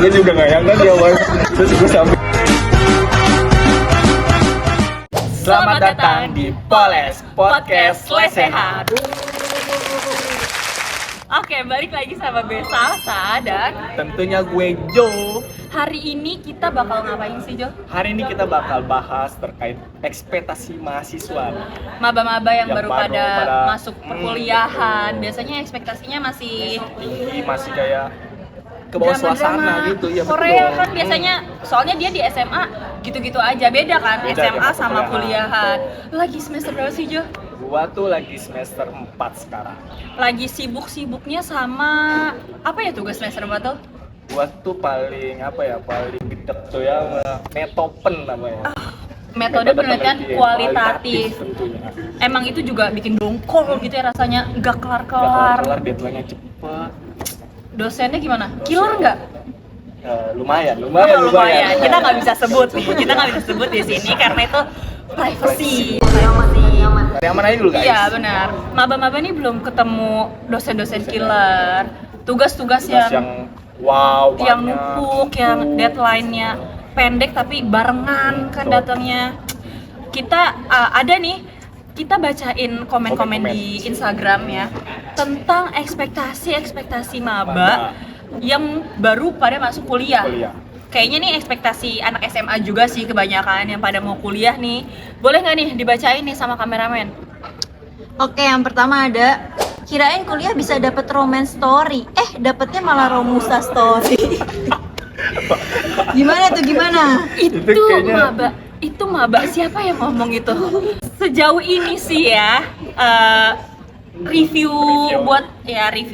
Gue juga nggak nyangka dia mas. Terus gue sampai. Selamat datang di Poles Podcast Lesehat. Oke, balik lagi sama gue Salsa dan Tentunya gue Joe. hari ini kita bakal ngapain sih, Jo? Hari ini kita bakal bahas terkait ekspektasi mahasiswa. Maba-maba yang baru pada masuk betul. perkuliahan. Biasanya ekspektasinya masih Tinggi, masih kayak ke bawah suasana gitu ya. Korea betul. kan biasanya, soalnya dia di SMA gitu-gitu aja, beda kan Beda, SMA beda sama perkuliahan. kuliahan. Lagi semester berapa sih, Jo? Gua tuh lagi semester 4 sekarang. Lagi sibuk-sibuknya sama apa ya tugas semester berapa tuh? Gua tuh paling gedek tuh ya sama metopen namanya. Metode penelitian kualitatif. Tentunya. Emang itu juga bikin dongkol gitu ya rasanya, nggak Kelar kelar-kelar. deadline-nya cepet. Dosennya gimana? Killer nggak? Lumayan. Kita nggak bisa sebut nih, kita nggak bisa sebut di sini karena itu privacy. Dari aman aja dulu guys. Iya benar. Maba-maba nih belum ketemu dosen-dosen killer. Tugas-tugas Tugas yang wow yang banyak. numpuk, yang deadline-nya pendek tapi barengan kan Betul. datangnya. Kita ada nih, kita bacain komen-komen di Instagram ya tentang ekspektasi maba yang baru pada masuk kuliah. Kayaknya nih ekspektasi anak SMA juga sih kebanyakan yang pada mau kuliah nih. Boleh nggak nih dibacain nih sama kameramen? Oke, yang pertama ada kirain kuliah bisa dapet romance story. Dapetnya malah romusa story. Gimana tuh gimana? Itu kayaknya- maba siapa yang ngomong itu? Sejauh ini sih ya review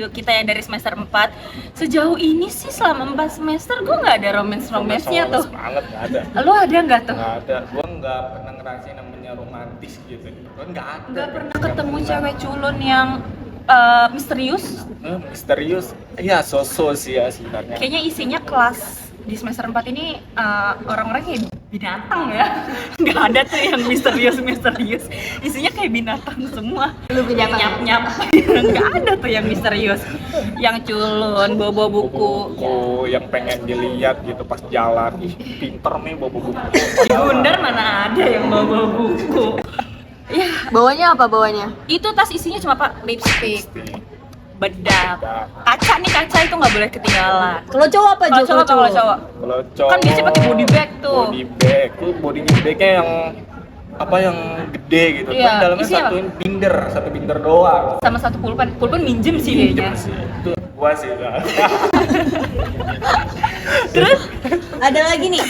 kita yang dari semester 4. Sejauh ini sih selama 4 semester gue nggak ada romance-nya tuh. Banget nggak ada. Lo ada nggak tuh? Nggak ada. Gua nggak pernah ngerasain namanya romantis gitu. Gua nggak ada. Nggak pernah ketemu cewek culun yang misterius. Misterius. Iya, so-so sih ya sebenarnya. Kayaknya isinya kelas di semester 4 ini orang-orang kayak binatang ya. Nggak ada tuh yang misterius. Isinya kayak binatang semua. Lu binatang. Nyap-nyap. Nggak ada tuh yang misterius. Yang culun, bawa buku. Yang pengen dilihat gitu pas jalan. Ih, pinter nih bawa buku. Di Gundar mana ada yang bawa buku. Ya, Bawanya apa bawanya? itu tas isinya cuma lipstick, bedak, kaca itu nggak boleh ketinggalan. Kalau cowok apa Jo? Kalau cowok, Kalau cowok kan biasanya pakai body bag tuh. Body bag. Tuh body bagnya yang gede gitu. Iya, Kan dalamnya isinya apa? satu binder doang. Sama satu pulpen minjem sih kayaknya. Minjem sih. Itu gua sih. Terus Ada lagi nih.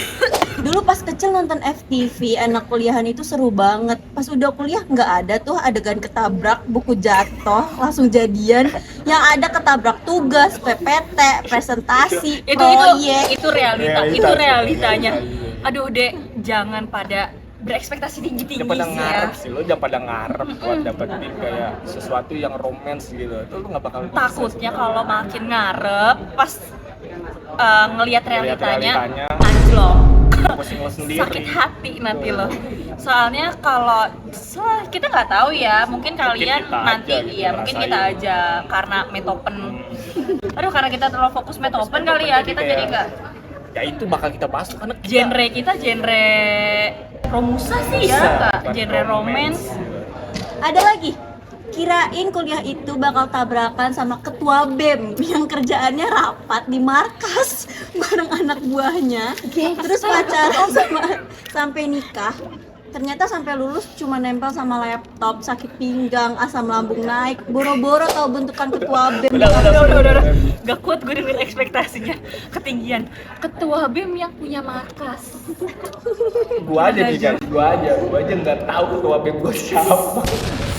Dulu pas kecil nonton FTV anak kuliahan itu seru banget. Pas udah kuliah nggak ada tuh adegan ketabrak, buku jatuh, langsung jadian. Yang ada ketabrak tugas, PPT, presentasi, proyek. itu realitanya. Aduh Dek, jangan pada berekspektasi tinggi-tinggi Jangan pada sih ya. ngarep sih, lo jangan pada ngarep buat dapetin kayak sesuatu yang romance gitu. Itu lo nggak bakal bisa Takutnya sebenarnya. kalau makin ngarep pas ngelihat realitanya realitanya, anjlok. pusing lo sendiri. Sakit hati nanti lo. Soalnya kalau kita nggak tahu ya, mungkin kalian kita nanti aja gitu iya mungkin kita ngerasain. aja karena metopen. Aduh, karena kita terlalu fokus metopen kali ya, kita jadi nggak. Ya itu bakal kita bahas karena Genre kita genre romusa sih ya, Kak. Genre romance. Ada lagi. Kirain kuliah itu bakal tabrakan sama ketua BEM yang kerjaannya rapat di markas bareng anak buahnya. Terus pacaran sampai nikah. Ternyata sampai lulus cuma nempel sama laptop, sakit pinggang, asam lambung naik, boro-boro tahu bentukan ketua BEM. Udah. Gak kuat gue denger ekspektasinya ketinggian. Ketua BEM yang punya markas. gua aja nggak tahu ketua BEM gua siapa.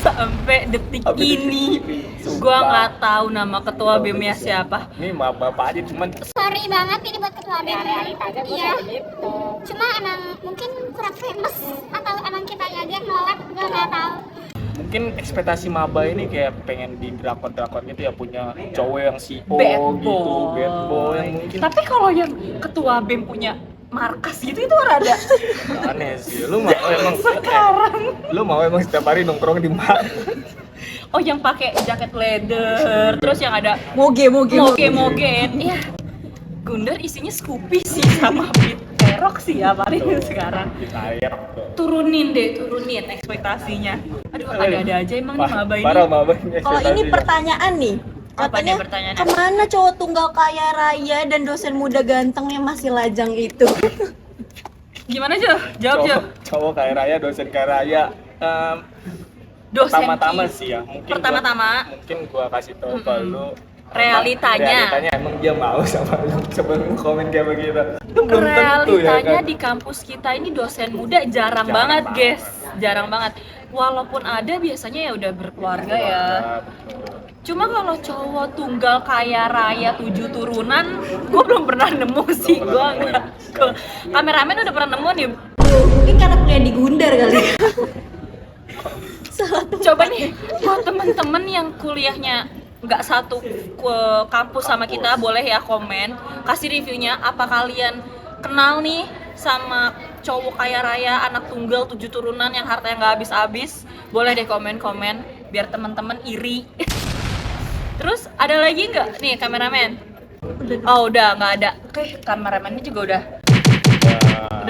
Sampai detik ini gue nggak tahu nama ketua BEM-nya siapa. Ini maaf bapak aja cuman Sorry banget ini buat ketua BEM. Iya. Cuma emang mungkin kurang famous atau emang kita aja yang nolak, gue nggak tahu. mungkin ekspektasi maba ini kayak pengen di drakor gitu ya, punya cowok yang CEO Bad gitu, boy. bad boy yang mungkin Tapi kalau yang ketua BEM punya markas gitu itu rada aneh sih. Lu mau emang sekarang. lu mau emang setiap hari nongkrong di mana? Oh, yang pakai jaket leather, terus yang ada Moge. moge. Iya. Gundar isinya Scoopy sih sama Pit Perok sih ya paling Tuh, sekarang. kita air tuh. Turunin ekspektasinya. Aduh, ada-ada aja emang nih maba ini. Parah maba ini Kalau ini ekspektasinya. pertanyaan nih, Apa katanya nih pertanyaannya? kemana cowok tunggal kaya raya dan dosen muda ganteng yang masih lajang itu? Gimana Jo? Jawab Jo. Cowok kaya raya, dosen kaya raya. Dosen Pertama-tama Ki. sih ya, mungkin gua kasih tahu ke lu Realitanya. emang dia mau sama lu sebelum komen kayak begitu. Itu belum tentu ya Realitanya kan. di kampus kita ini dosen muda jarang Jarang banget, banget. guys. Jarang banget. Walaupun ada biasanya ya udah berkeluarga ya. Betul. Cuma kalau cowok tunggal kaya raya 7 turunan, gue belum pernah nemu sih. Gue nggak. Kameramen udah pernah nemu nih. Mungkin karena kuliah di Gundar kali ya. Salah tuh. Coba nih, buat temen-temen yang kuliahnya nggak satu ke kampus sama kita, boleh ya komen, kasih reviewnya. Apa kalian kenal nih sama cowok kaya raya, anak tunggal 7 turunan yang hartanya nggak habis-habis? Boleh deh komen-komen, biar temen-temen iri. Terus ada lagi nggak nih kameramen? Oh udah nggak ada. Oke, kameramennya juga udah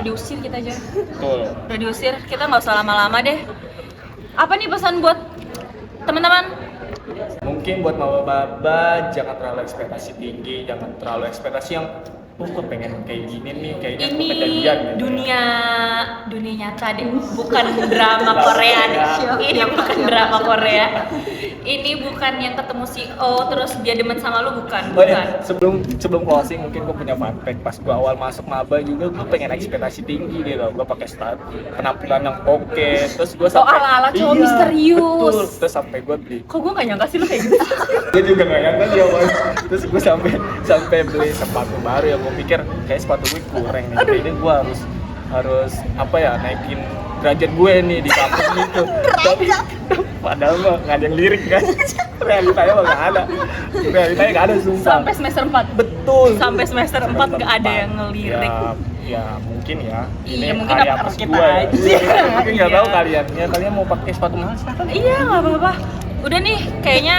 diusir kita aja. Betul. Udah diusir, kita nggak usah lama-lama deh. Apa nih pesan buat teman-teman? Mungkin buat maba-maba jangan terlalu ekspektasi tinggi, jangan terlalu ekspektasi yang gue pengen kayak gini nih, kayaknya gue Ini kejadian gitu. dunia nyata deh, bukan drama Korea deh. Ini bukan drama Korea. Ini bukan yang ketemu CEO terus dia demen sama lu, bukan. Oh ya, sebelum closing mungkin gue punya fun fact. Pas gue awal masuk maba juga gue pengen ekspektasi tinggi gitu. Gue pakai penampilan yang oke, terus gue sampai ala-ala cowok misterius. Betul, terus sampai gue beli. Kok gue gak nyangka sih lu kayak gitu? Gue juga gak nyangka sih awal. Terus gue sampai beli sepatu baru yang gue pikir kayak sepatu gue kurang nih. Kayaknya gue harus apa ya, naikin derajat gue nih di kampus gitu. Tapi padahal mah nggak ada yang lirik kan. Realitanya mah nggak ada. Realitanya nggak ada sumpah. Sampai semester 4. Betul. Sampai semester 4 nggak ada yang ngelirik. Ya mungkin ya. Iya, Ini mungkin karya apa plus kita gue ya. aja. Mungkin nggak Iya. tahu kalian. Ya kalian mau pakai sepatu mahal silakan. Iya, nggak apa-apa. Udah nih, kayaknya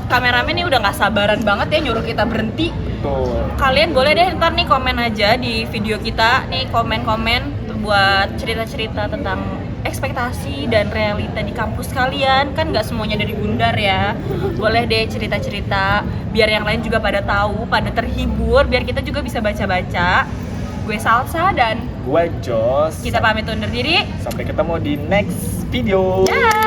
kameramen nih udah nggak sabaran banget ya nyuruh kita berhenti. Betul. Kalian boleh deh ntar nih komen aja di video kita, nih komen-komen buat cerita-cerita tentang ekspektasi dan realita di kampus kalian. Kan nggak semuanya dari Gundar ya. Boleh deh cerita-cerita biar yang lain juga pada tahu, pada terhibur, biar kita juga bisa baca-baca. Gue Salsa dan Gue Jos. kita pamit undur diri. Sampai ketemu di next video. Dah.